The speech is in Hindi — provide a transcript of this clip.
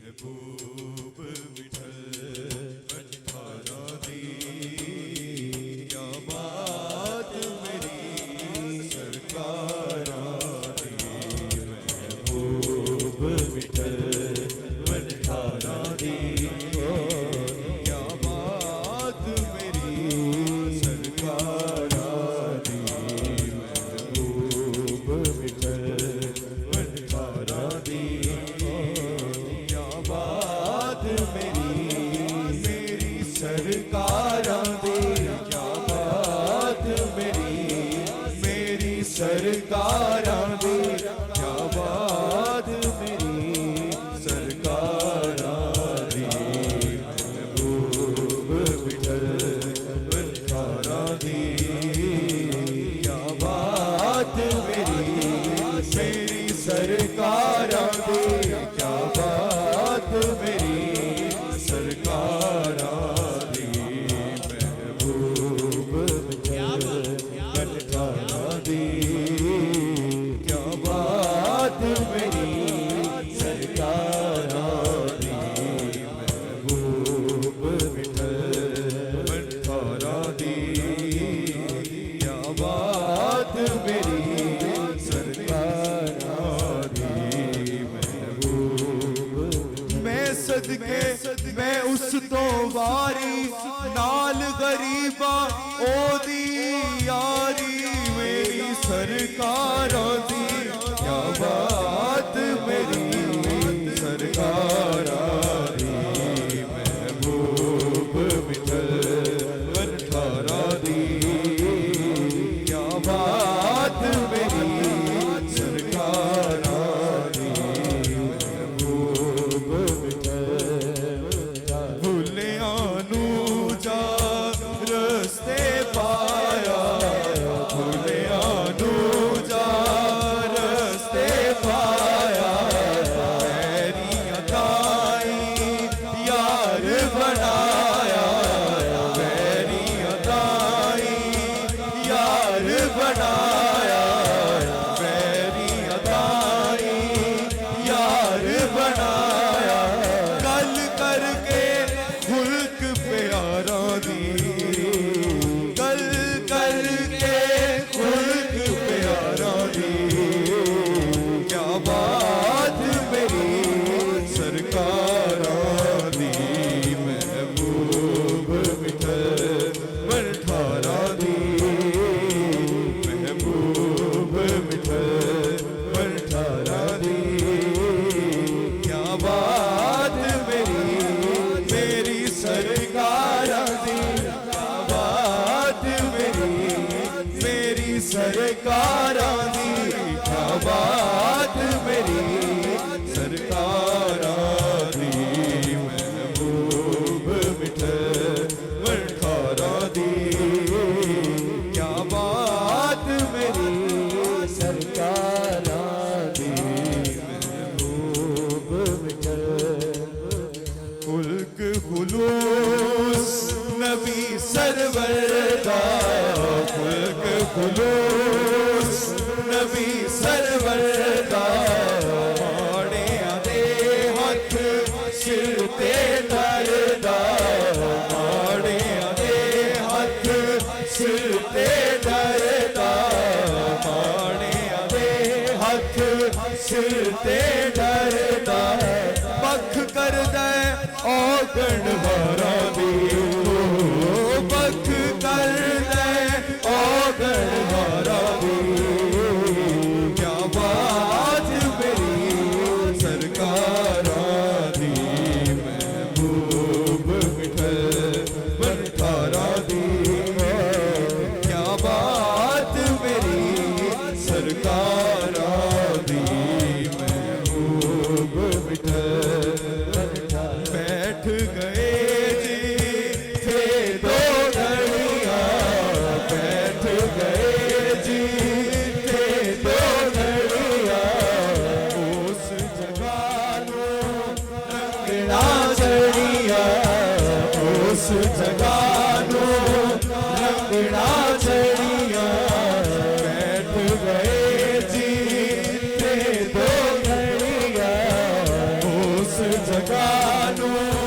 महबूब विठल वंठारा दी, क्या बात मेरी सरकारा दी। महबूब विठल वंठारा दी, क्या बात मेरी सरकारा दी। महबूब विठल वंठारा दी, क्या बात मेरी सरकारा दी। क्या बात मेरी सरकारा दी, क्या बात मेरी सरकारा दी। महबूब विठल वंठारा दी, क्या बात मेरी सरकारा दी, क्या बात मेरी सरकारा दी। महबूब विठल वंठारा दी, क्या बात मेरी सरकारा दी। महबूब विठल वंठारा दी, क्या बात मेरी सरकारा दी। महबूब मैं सदके मैं उस तो वारी नाल गरीबा ओदी यारी, मेरी सरकारा दी, क्या बात मेरी सरकारा दी। महबूब विठल वंठारा दी, क्या बात मेरी सरकारा दी। महबूब विठल भुलिया नू जा रस्ते पाया, भुलिया नू जा रस्ते पाया। बैरियां ताई यार बनाया, बैरियां ताई यार बनाया, बैरियां ताई यार बनाया। गल करके मुल्क प्यारा दी, गल करके मुल्क प्यारा दी, क्या बात मेरी सरकारा दी। महबूब विठल वंठारा दी, महबूब विठल वंठारा दी, क्या बात मेरी सरकारा दी। क्या बात मेरी सरकारा दी, क्या बात मेरी सरकारा दी। महबूब विठल वंठारा दी, क्या बात मेरी सरकारा दी। महबूब विठल मुल्क खुलूस नबी सरवर दा, मुल्क खुलूस नबी सरवर दा। माड़ियां दे हथ सिर ते धरदा, माड़ियां दे हथ सिर ते धरदा, माड़ियां दे हथ सिर ते धरदा। पख करदा औगण वारा दी, पख करदा औगण वारा दी, क्या बात मेरी सरकारा दी। महबूब विठल वंठारा दी, क्या बात मेरी सरकारा दी। महबूब विठल बैठ गए जी थे दो घड़ियां, बैठ गए जी थे दो घड़ियां। उस जगह नो रंगना चढ़िया, उस जगह नो रंगना चढ़िया। बैठ गए जी थे दो घड़ियां, उस जगह ਸਾਨੂੰ